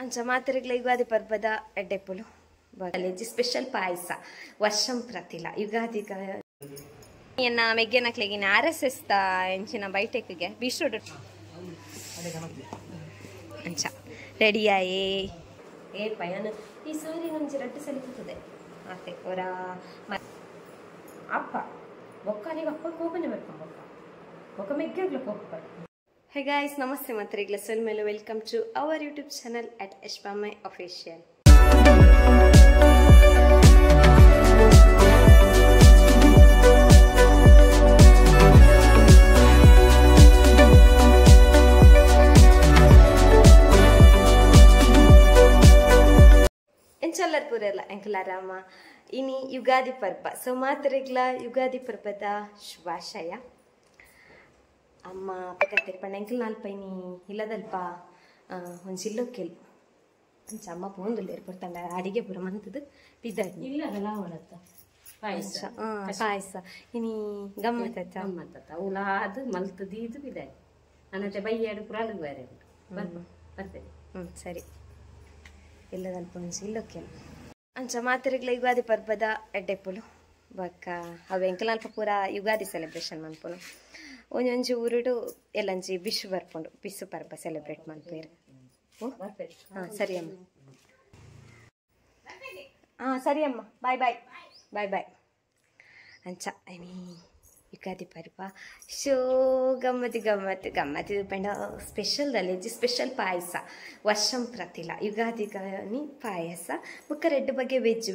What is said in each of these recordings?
ಅಂಚ ಮಾತ್ರೆಗ್ಲ ಯುಗಾದಿ ಪರ್ಬದ ಎಡ್ಡೆಪ್ಪುಲು college special ಪಾಯಸ ವರ್ಷಂ ಪ್ರತಿಲ ಯುಗಾದಿಗ ಎನ್ನ ಮೆಗ್ಗೆನಕ್ಲೆಗಿನ RSS ದ ಎಂಚಿನ ಬೈಟೆಕ್ಗೆ ಬೀಶ್ರೋಡ್ ಅಂಚ ರೆಡಿಯಾಯೇ ಏ ಪಯನ ಈ ಸಾರಿ ನಮ್ಗೆ ರಟ್ಟು ಸಲಿತದೆ ಮತ್ತೆ ಅವರ ಅಪ್ಪ ಬೊಕ್ಕನಿಗೆ ಅಪ್ಪ ಕೋಪನೆ ಬರ್ಕೊಂಡು ಬೊಕ್ಕ ಮೆಗ್ಗೆಗ್ಲ ಕೋಪ. Hey guys, namaste matrigla selmelu welcome to our YouTube channel at Ashpamai Official. Enchallar purella enkalarama ini Yugadi Parba. So matrigla Yugadi Parbada Shubhashaya. ಅಮ್ಮ ಪಕ್ಕತ್ತೆ ಪಂಡೆಂಕಲ್ ನಾಲ್ಪೈನಿ ಇಲ್ಲದಲ್ಪ ಒಂಚಿಲ್ಲೋಕೆಲ್ ಅಂಚ ಅಮ್ಮ ಪೋಂದುಲ್ಲ ಏರ್ಪಡ್ತಂಡ ಅಡಿಗೆ ಪೂರ ಮಂತದ್ದು ಪಿದ್ದಾಡಿ ಇಲ್ಲ ಅವಳತ್ತ ಪಾಯಸ ಪಾಯಸ ಇನಿ ಗಮ್ಮತ್ತ ಗಮ್ಮತ್ತ ಅವಳಾದು ಮಲ್ತದ್ದು ಇದು ಪಿದ್ದಾಡಿ ಅನ್ನತ್ತೆ ಬೈಯಾಡು ಪುರ ಅಲ್ಲಿಗೆ ಬೇರೆ ಬರ್ತೇನೆ ಸರಿ ಇಲ್ಲದಲ್ಪ ಒಂಚಿಲ್ಲೋಕೆಲ್ ಅಂಚ ಮಾತ್ರೆಗ್ಲ ಯುಗಾದಿ ಪರ್ಬದ ಎಡ್ಡೆಪ್ಪುಲು ಬಕ್ಕ ಅವು ಎಂಕಲ್ ಪೂರ ಯುಗಾದಿ ಸೆಲೆಬ್ರೇಷನ್ ಮನ್ಪುನು ಒಂಜೊಂಜಿ ಊರುಡು ಎಲ್ಲಂಜಿ ಬಿಶು ಬರ್ಪುಂಡು ಬಿಸು ಪರ್ಬ ಸೆಲೆಬ್ರೇಟ್ ಮಲ್ಪೇರು ಸರಿ ಅಮ್ಮ ಸರಿ ಅಮ್ಮ ಬಾಯ್ ಬಾಯ್ ಬಾಯ್ ಬಾಯ್ ಅಂಚ ಐಮೀ ಯುಗಾದಿ ಪರ್ಬ ಶೋ ಗಮ್ಮತ್ತು ಪಂಡ ಸ್ಪೆಷಲ್ ದಲ್ಲೆಜ್ಜಿ ಸ್ಪೆಷಲ್ ಪಾಯಸ ವರ್ಷಂ ಪ್ರತಿಲ ಯುಗಾದಿಗನಿ ಪಾಯಸ ಬೊಕ್ಕ ರೆಡ್ ಬಗ್ಗೆ ವೆಜ್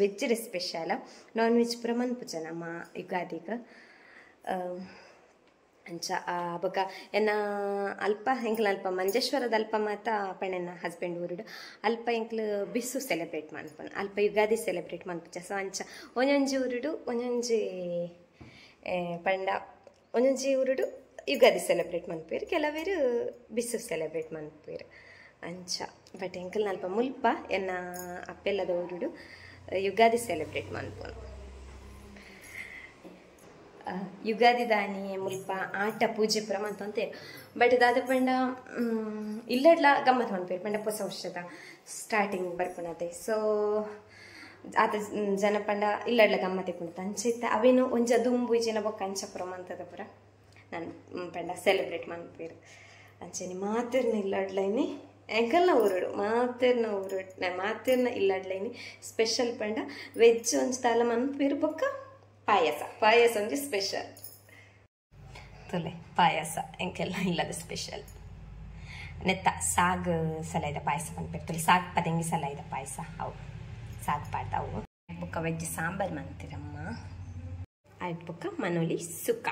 ಸ್ಪೆಷಲ್ ನಾನ್ ವೆಜ್ ಪುರ ಮನ್ಪುಜ ನಮ್ಮ ಯುಗಾದಿಗ ಅಂಚ ಬೊಕ್ಕ ಎನ್ನ ಅಲ್ಪ ಎಂಕ್ಲು ಅಲ್ಪ ಮಂಜೇಶ್ವರದ ಅಲ್ಪ ಮಾತ ಪಂಡೆನ ಹಸ್ಬೆಂಡ್ ಊರುಡು ಅಲ್ಪ ಎಂಕ್ಲು ಬಿಸು ಸೆಲೆಬ್ರೇಟ್ ಮನ್ಪುನು ಅಲ್ಪ ಯುಗಾದಿ ಸೆಲೆಬ್ರೇಟ್ ಮನ್ಪುಜ ಸೊ ಅಂಚ ಒಂಜೊಂಜಿ ಊರುಡು ಒಂಜೊಂಜಿ ಪಂಡ ಒಂಜೊಂಜಿ ಊರುಡು ಯುಗಾದಿ ಸೆಲೆಬ್ರೇಟ್ ಮನ್ಪೇರು ಕೆಲವೇರು ಬಿಸು ಸೆಲೆಬ್ರೇಟ್ ಮನ್ಪೇರು ಅಂಚ ಬಟ್ ಎಂಕಲ್ ಅಲ್ಪ ಮುಲ್ಪ ಎನ್ನ ಅಪ್ಪೆಲ್ಲದ ಊರುಡು ಯುಗಾದಿ ಸೆಲೆಬ್ರೇಟ್ ಮನ್ಪುನು ಯುಗಾದಿ ದಾನಿ ಮುಲ್ಪ ಆಟ ಪೂಜೆ ಪುರ ಮಂತಂತೇರು ಬಟ್ ದಾದ ಪಂಡ ಇಲ್ಲಡ್ಲ ಗಮ್ಮತ್ ಮನ್ಪೇರು ಪಂಡ ಹೊಸ ವರ್ಷದ ಸ್ಟಾರ್ಟಿಂಗ್ ಬರ್ಪುಣತೆ ಸೊ ಆತ ಜನ ಪಂಡ ಇಲ್ಲಡ್ಲ ಗಮ್ಮತ್ತೆ ಕುಣಿತ ಅಂಚಿತ್ತ ಅವೇನು ಒಂಜ ದುಂಬು ಇಜಿನ ಬೊಕ್ಕ ಅಂಚ ಪುರ ಮಂತದ ಪುರ ನಾನು ಪಂಡ ಸೆಲೆಬ್ರೇಟ್ ಮನ್ಪೇರು ಅಂಚೆನಿ ಮಾತಿರ್ನ ಇಲ್ಲಡ್ಲೈನಿ ಎಂಕಲ್ನ ಊರುಡು ಮಾತಿರ್ನ ಇಲ್ಲಡ್ಲೈನಿ ಸ್ಪೆಷಲ್ ಪಂಡ ವೆಜ್ ಒಂಜಿ ತಾಲ ಮನ್ಪೇರು ಬೊಕ್ಕ ಪಾಯಸ ಒಂಜಿ ಸ್ಪೆಷಲ್ ತೊಲೆ ಪಾಯಸ ಎಂಕೆಲ್ಲ ಇಲ್ಲದ ಸ್ಪೆಷಲ್ ನೆತ್ತ ಸಾಗ್ ಸಲೈದ ಪಾಯಸ ಮನ್ಪೇರು ಸಾಗ್ ಪದಂಗಿ ಸಲೈದ ಪಾಯಸ ಅವು ಸಾಗ್ ಪಾಡ್ತಾವು ಬೊಕ್ಕ ವೆಜ್ ಸಾಂಬಾರ್ ಮಂತಿರಮ್ಮ ಆಯ್ತು ಬೊಕ್ಕ ಮನೋಲಿ ಸುಕ್ಕ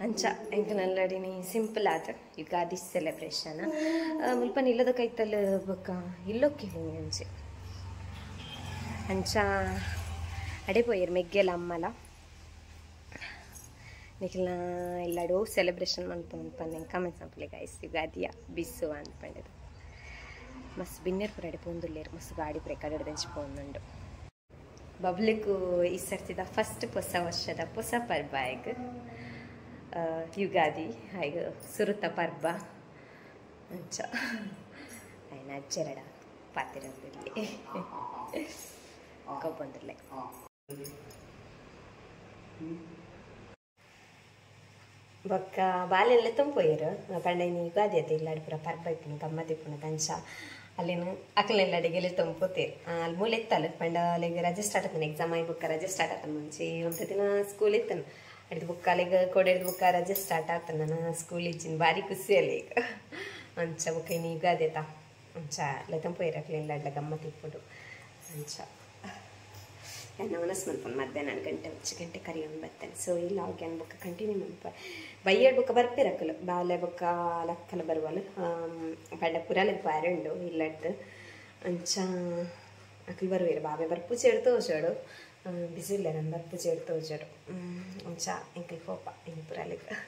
ಅಂಚ ಎಂಕನಲ್ಲಡಿನಿ ಸಿಂಪಲ್ ಆದ ಯುಗಾದಿ ಸೆಲೆಬ್ರೇಷನ್ ಮುಲ್ಪ ಇಲ್ಲದ ಕೈತಲ್ಲಿ ಬೊಕ್ಕ ಇಲ್ಲೋಕೆ ಅಂಚೆ ಅಂಚ ಅಡೆ ಪೋಯರು ಮೆಗ್ಗೆಲ ಅಮ್ಮಲ ನಿಖಿಲ್ನ ಎಲ್ಲಾಡು ಸೆಲೆಬ್ರೇಷನ್ ಮನ್ಪಂದು ಕಮೆಂಟ್ಸ್ ಮನ್ಪಲೆ ಗೈಸ್ ಯುಗಾದಿಯ ಬಿಸು ಅನ್ಪಂಡದು ಮಸ್ತ್ ಬಿನ್ನೇರು ಪುರ ಅಡೆ ಪೋಂದುಲ್ಲೇರು ಮಸ್ತ್ ಗಾಡಿ ಪುರ ಕಡೆ ದಂಚಿ ಪೋಂದುಂಡು ಬಬ್ಲಿಕ್ಕು ಈ ಸರ್ತಿದ ಫಸ್ಟ್ ಹೊಸ ವರ್ಷದ ಹೊಸ ಪರ್ಬ ಈಗ ಯುಗಾದಿ ಈಗ ಸುರುತ ಪರ್ಬ ಅಂಚ ಆಯ್ನ ಅಜ್ಜೆರಡ ಪಾತಿರಲ್ಲಿ ಬಂದಿರಲಿ ಬೊಕ್ಕ ಬಾಲೆಲ್ಲ ತುಂಬೋಯರು ಪಂಡೈನಿ ಯುಗಾದಿ ಅದ ಇಲ್ಲಾಡಿ ಪುರ ಪರ್ಬ ಇಪ್ಪುನು ಗಮ್ಮತ್ ಇಪ್ಪುನು ಕಂಚ ಅಲ್ಲಿನ ಅಕ್ಕಲೆಲ್ಲ ಅಡಿಗೆಲ್ಲ ತುಂಬೋತೇರು ಅಲ್ಲಿ ಮೂಲೆ ಇತ್ತಲ್ಲ ಪಂಡ ಅಲ್ಲಿಗೆ ರಜೆ ಸ್ಟಾರ್ಟ್ ಆತನ ಎಕ್ಸಾಮ್ ಆಗಿ ಬುಕ್ಕ ರಜೆ ಸ್ಟಾರ್ಟ್ ಆತನ ಮುಂಚೆ ಒಂದು ದಿನ ಸ್ಕೂಲ್ ಇತ್ತನು ಅಡಿದ ಬುಕ್ಕ ಅಲ್ಲಿಗೆ ಕೊಡಿದ ಬುಕ್ಕ ರಜೆ ಸ್ಟಾರ್ಟ್ ಆತನ ನಾನು ಸ್ಕೂಲ್ ಇಜ್ಜಿನ ಭಾರಿ ಖುಷಿಯಲ್ಲಿ ಈಗ ಅಂಚ ಬುಕ್ಕ ಇನ್ನು ಯುಗಾದಿ ಆತ ಅಂಚ ಎಲ್ಲ ತುಂಬೋಯರು ಅಕ್ಕಲೆಲ್ಲ ಅಡ್ಲ ಗಮ್ಮತ್ ಇಪ್ಪುಡು ಅಂಚ ನವನಸ್ ಮನ್ಪೊಂಡು ಮಧ್ಯಾಹ್ನ 2 ಗಂಟೆ ಕರಿಯೋನು ಬರ್ತೇನೆ ಸೊ ಇಲ್ಲ ಅವ್ಗೆ ಬುಕ್ಕ ಕಂಟಿನ್ಯೂ ಮನ್ಪ ಬೈಯಡ್ ಬುಕ್ಕ ಬರ್ಪಿರಕ್ಕಲು ಬಾಲೆ ಬುಕ್ಕ ಲಕ್ಕಲ ಬರುವಲು ಪಂಡ ಪುರಾಲಿಗೆ ಬಾರುಂಡು ಇಲ್ಲಡ್ದು ಅಂಚ ಅಕ್ಕಲು ಬರುವೇರು ಬಾಬೆ ಬರ್ಪೂಜೆ ಎಡ್ತು ಹೋಜೋಡು ಬಿಸಿ ಇಲ್ಲ ನಾನು ಬರ್ಪೂಜೆ ಎಡ್ತು ಹೋಜೋಡು ಅಂಚ ಎಂಕಲ್ ಕೋಪ ಇನ್ನು ಪುರಾಲಿಗೆ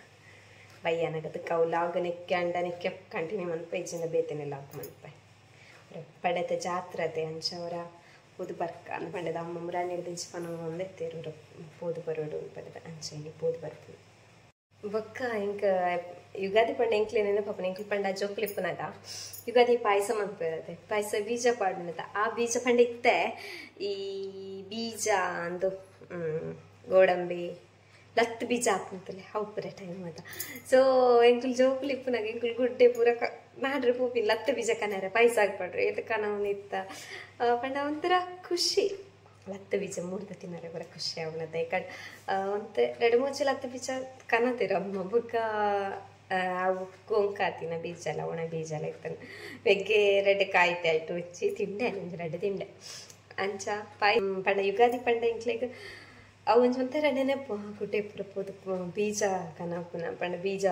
ಬಯ್ಯನಗದು ಕೌಲಾಗ ನೆಕ್ಕೆ ಅಂಡ ನೆಕ್ಕೆ ಕಂಟಿನ್ಯೂ ಮನ್ಪ ಇಜ್ಜಿನ ಬೇತನೆಲ್ಲ ಹಾಕಿ ಮನ್ಪ ಪಡೆತ ಜಾತ್ರೆ ಅಂಚ ಅವರ ಪೂದು ಬರ್ಕ ಪಂಡದ ಅಮ್ಮ ಮುರಾಣಿ ದಿಂಚಿ ಪನ ಒಂದೆತ್ತೇರು ಪೂದು ಬರೋಡು ಪಡೆದ ಅಂಚೆನಿ ಪೂದು ಬರ್ಪು ಬೊಕ್ಕ ಇಂಕ ಯುಗಾದಿ ಪಂಡ ಎಂಕ್ಲೇನ ಪಾಪನ ಎಂಕ್ಲು ಪಂಡ ಜೋಕ್ಲಿಪ್ಪನಗ ಯುಗಾದಿ ಪಾಯಸ ಮಲ್ಪೇರದೆ ಪಾಯಸ ಬೀಜ ಪಾಡ್ನದ ಆ ಬೀಜ ಪಂಡ ಇತ್ತೆ ಈ ಬೀಜ ಅಂದು ಗೋಡಂಬಿ ಲತ್ ಬೀಜ ಹಾಕಂತಲೆ ಅವು ಪೂರ ಟೈಮ್ ಅದ ಸೊ ಎಂಕ್ಲು ಜೋಕ್ಲಿಪ್ಪನಾಗ ಎಂಕ್ಲು ಗುಡ್ಡೆ ಪೂರ ಮಾಡ್ರೆ ಪೂಪಿ ಲತ್ ಬೀಜ ಕನಾರೆ ಪಾಯಸ ಹಾಕ್ಪಾಡ್ರಿ ಎತ್ ಕನವನ್ನ ಇತ್ತ ಪಂಡ ಒಂಥರ ಖುಷಿ ಲತ್ತ ಬೀಜ ಮೂರ್ದ ತಿನ್ನರೆ ಬರ ಖುಷಿ ಅವನದ ಯಾಕಂಡ್ ಒಂತ 2-3 ಲತ್ತ ಬೀಜ ಕನತಿರಮ್ಮ ಬುಕ್ಕ ಅವು ಗೋಂಕಾತಿನ ಬೀಜ ಎಲ್ಲ ಒಣ ಬೀಜ ಎಲ್ಲ ಇರ್ತಾನೆ ಬೆಗ್ಗೆ 2 ಕಾಯ್ತೆ ಆಯ್ತು ಹೆಚ್ಚಿ ತಿಂಡೆ ನಂಗೆ 2 ತಿಂಡೆ ಅಂಚ ಪಂಡ ಯುಗಾದಿ ಪಂಡ ಇಂಕ್ಲೆಗ್ ಅವು ಒಂಥರ ನೆನಪು ಕುಟೆ ಪುರಪೋದು ಬೀಜ ಕನಪುನ ಪಂಡ ಬೀಜ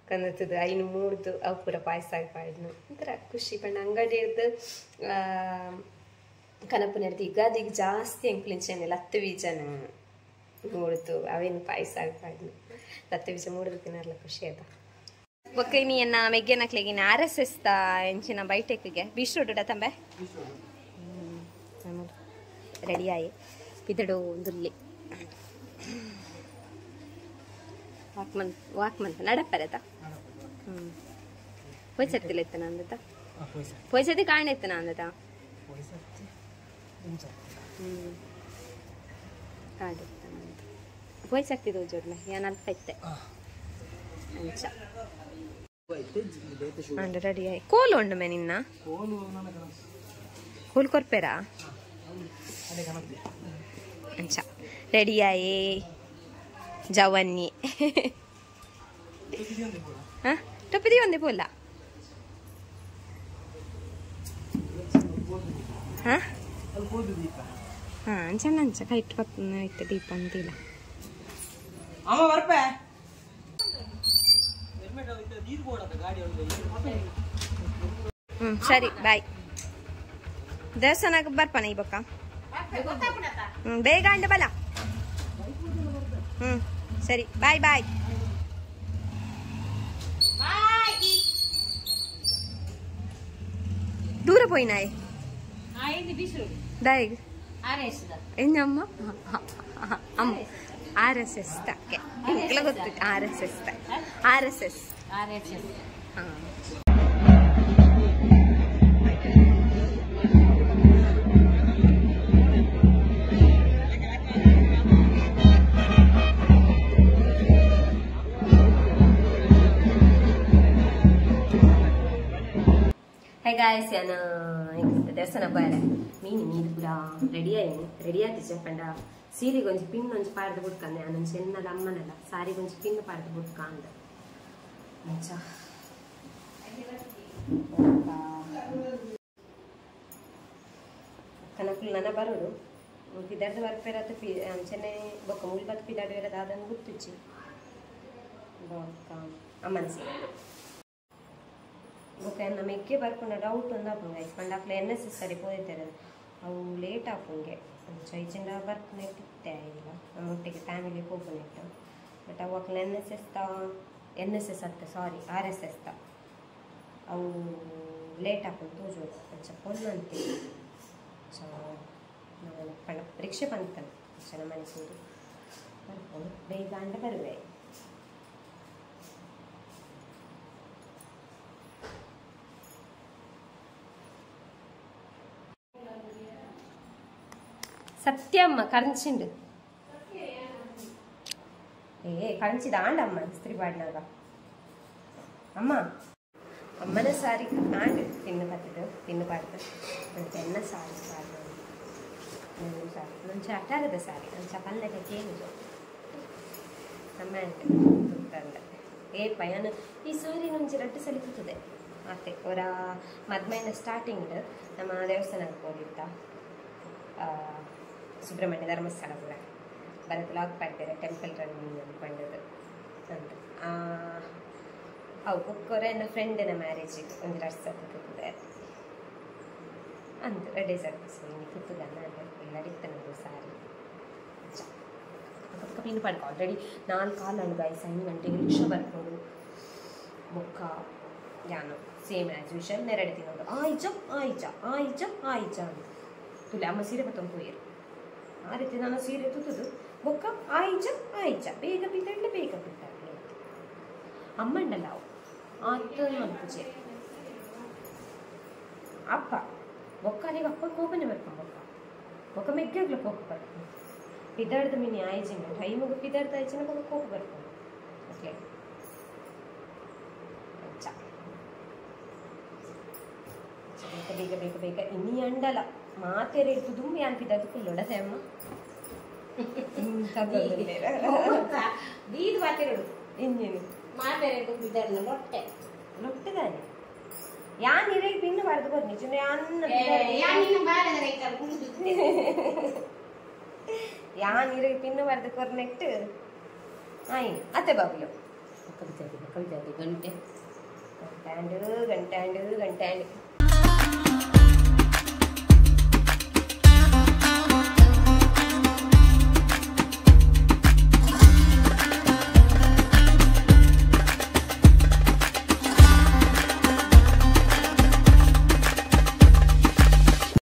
ಕನತದು ಐನು ಮೂಡ್ದು ಅವು ಪೂರ ಪಾಯಸ ಪಾಡ್ನು ಒಂಥರ ಖುಷಿ ಪಂಡ ಅಂಗಡಿಯದ್ದು ಕನಪುನರ್ದು ಯುಗಾದಿಗೆ ಜಾಸ್ತಿ ಎಂಕ್ಲಿಂಚೇನೆ ಲತ್ತು ಬೀಜನ ಮೂಡ್ದು ಅವೇನು ಪಾಯಸ ಪಾಡ್ನು ಲತ್ತು ಬೀಜ ಮೂಡ್ದು ತಿನ್ನರ್ಲ ಖುಷಿ ಅದ ಬೊಕ್ಕ ನೀನ್ನ ಮೆಗ್ಗೆನಕ್ಲೆಗಿನ RSS ಎಂಚಿನ ಬೈಟೆಕ್ಗೆ ಬೀಶ್ರೋಡು ತಂಬೆ ರೆಡಿ ಆಯಿ ಪಿದಡು ದುಲ್ಲಿ ವಾಕ್ಮಂತ ನಡಪ್ಪರತ ಪೊಯ್ಸತ್ತಿಲ್ಲ ಇತ್ತನ ಅಂದತ ಪೊಯ್ಸತಿ ಕಾರಣ ಇತ್ತನ ಅಂದತ ಕಾಡಿತ್ತನಂತ ಪೊಯ್ಸಕ್ತಿದ್ದು ಜೋಡ್ನ ಏನಲ್ಪ ಇತ್ತೆ ಅಂಚ ಅಂಡ್ ರೆಡಿ ಆಯಿ ಕೋಲು ಉಂಡು ಮೆ ನಿನ್ನ ಕೋಲು ಕೊರ್ಪೆರಾ ಅಂಚ ರೆಡಿ ಆಯಿ ಜವನ್ನಿ ಟೊಪ್ಪಿದಿ ಒಂದೇ ಪೋಲ್ಲ ಅಂಚ ಅಂಚ ಕೈಟ್ ಇತ್ತು ದೀಪ ಅಂತಿಲ್ಲ ಸರಿ ಬಾಯ್ ದೇವಸ್ಥಾನಕ್ಕೆ ಬರ್ಪಾನ ಈ ಬೊಕ್ಕ ಬೇಗ ಅಂಡ ಬಲ ಸರಿ ಬಾಯ್ ಬಾಯ್ ದೂರ పోయినాయి దాయి ఏందమ్మ అమ్మ RSS తక్కే ఇంట్లో ಗೊತ್ತು RSS Hey guys, ഞാൻ ದೇವಸ್ಥಾನ ಬರ ಮೀನು ಕೂಡ ರೆಡಿ ಆಯ್ತು చెప్పండి ಸೀರೆ ಕೊಂಚ ಪಿನ್ ಒಂಚ ಪಾಡ್ದು ಬಿಡ್ಕಂದೆ ನಾನು ಚೆನ್ನದ ಅಮ್ಮನಲ್ಲ ಸಾರಿ ಕೊಂಚ ಪಿನ್ ಪಾಡ್ದು ಬಿಡ್ಕ ಅಂದ ಅಂಚ ಕನಕುಲ್ ನನ್ನ ಬರೋದು ಪಿದಾಡ್ದು ಬರ್ಪೇರತ್ತ ಚೆನ್ನೈ ಬೊಕ್ಕ ಮುಲ್ಬತ್ ಪಿದಾಡು ಇರೋದು ಅದನ್ನು ಗುರ್ತಿಚ್ಚಿ ಬೊಕ್ಕ ಅಮ್ಮನ ಸೀರೆ ಬೊಕ್ಕ ನಮಗೆ ಬರ್ಕೊಂಡ ಡೌಟ್ ಒಂದು ಹಾಕೊಂಡೆ ಐಸ್ಕೊಂಡು ಹಾಕ್ಲೆ NSS ಸರಿ ಹೋಯ್ತಾರೆ ಅವು ಲೇಟ್ ಹಾಕೊಂಗೆ కొంచెం ఇచ్చిన వర్క్ నెట్టితే ఇలా ನಮ್ಮೊಟ್ಟಿಗೆ ಫ್ಯಾಮಿಲಿ ಹೋಗ್ಬಿಟ್ಟು ಬಟ್ ಅವು ಹಾಕ್ಲೆ NSS ಅಂತ ಸಾರಿ RSS ಅವು ಲೇಟ್ ಹಾಕೊಂಡು ತೋಜು కొంచెం పొన్నంతి సో ನಾನು ಪರೀಕ್ಷೆ ಬಂತಾನೆ ಜನ ಮೈಸೂರು ಬರ್ಕೊಂಡು ಬೇಗ ಅಂಡ ಬರುವೆ సత్యమ్మ కరంచిండు కరంచిది ఆండమ్మ ఇస్త్రీ పాడినాక అమ్మ అమ్మన సారీ ఆండు పిన్ను పత్తడు పిన్ను పాడుతుంది పెన్న సారీ పాడినాను సారీ నుంచి అట్టాగದ ಸಾರಿ ನನ್ನ ಚಪಲ್ನಾಗ ಕೇಳಿದ್ರು ಅಮ್ಮ ಅಂತ ಪಯನ ಈ ಸಾರಿ ನಮ್ಗೆ ರಟ್ಟು ಸಲಿಕುತ್ತದೆ ಮತ್ತೆ ಅವರ ಮದ್ಮೇನ ಸ್ಟಾರ್ಟಿಂಗ್ ನಮ್ಮ ದೇವಸ್ಥಾನಕ್ಕೆ ಹೋಗಿತ್ತ ಸುಬ್ರಹ್ಮಣ್ಯ ಧರ್ಮಸ್ಥಳ ಕೂಡ ಬರತ್ತೆ ಲಾಗ್ ಪಾಡ್ತಾರೆ ಟೆಂಪಲ್ ರನ್ನಿಂಗ್ ಅಂದ್ಕೊಂಡದ್ದು ಅಂತ ಅವು ಕುಕ್ಕರ ನನ್ನ ಫ್ರೆಂಡಿನ ಮ್ಯಾರೇಜಿಗೆ ಒಂದು 2 ಸರ್ತಿ ಕೂತಿದೆ ಅಂತ ಡೆಸರ್ಟ್ ಕೂತದ ಎಲ್ಲ ಇರ್ತನದು ಸಾರಿ ಪಕ್ಕ ಪಿನ್ ಪಡ್ಕ ಆಲ್ರೆಡಿ 4 ಕಾಲು ಗಾಯ್ಸ್ 5 ಗಂಟೆಗೆ ರಿಕ್ಷಾ ಬರ್ಕೊಂಡು ಬೊಕ್ಕ ಯಾನು ಸೇಮ್ ಆ್ಯಸ್ ಯೂಶಲ್ 2 ತಿನ್ನೋದು ಆಯ್ಜ ಅಂತ ತುಲೆ ಅಮ್ಮ ಸೀರೆ ಬತ್ತೊಂದು ಹೋಯ್ರು ಆ ರೀತಿ ನಾನು ಸೀರೆ ತುತ್ತದು ಬೊಕ್ಕ ಆಯ್ಜ ಆಯ್ಜ ಬೇಗ ಬಿದ್ದಾಡ್ಲೆ ಬೇಗ ಬಿದ್ದಾಡ್ಲೆ ಅಮ್ಮಂಡಲ್ಲ ಅವು ಆತ ಮಲ್ಪುಜೆ ಅಪ್ಪ ಬೊಕ್ಕನಿಗೆ ಅಪ್ಪ ಕೋಪನೆ ಬರ್ಕೊಂಡು ಬೊಕ್ಕ ಮೆಗ್ಗಗ್ಲ ಕೋಪ ಬರ್ಕೊಂಡು ಪಿದಾಡ್ದ ಮಿನಿ ಆಯ್ಜಿನ ಟೈಮಿಗೆ ಪಿದಾಡ್ದ ಆಯ್ಜಿನ ಬೊಕ್ಕ ಕೋಪ ಬರ್ಕೊಂಡು ಓಕೆ ಬೇಗ ಬೇಗ ಬೇಗ ಬೇಗ ಇನ್ನಿ ಅಂಡಲ ಮಾತೆರೆ ಇಟ್ಟು ದುಮ್ಮಿ ಅನ್ಪಿದ್ದು ಫುಲ್ಲೊಡದೆ ಅಮ್ಮ ದೀದು ಮಾತೆರಡು ಇನ್ನೇನು ಮಾತೆರೆ ಬಿದ್ದಾಡ್ನ ಲೊಟ್ಟೆ ಲೊಟ್ಟದಾನೆ ಯಾನ್ ಇರೈ ಪಿನ್ನು ಬರ್ದು ಬರ್ನಿ ಚುನೆ ಯಾನ್ ಇರೈ ಪಿನ್ನು ಬರ್ದು ಕೊರ್ನೆಕ್ಟ್ ಆಯ್ ಅತ್ತೆ ಬಾಬುಲು ಕವಿತೆ ಕವಿತೆ ಗಂಟೆ ಗಂಟಾಂಡು ಗಂಟಾಂಡು ಗಂಟಾಂಡು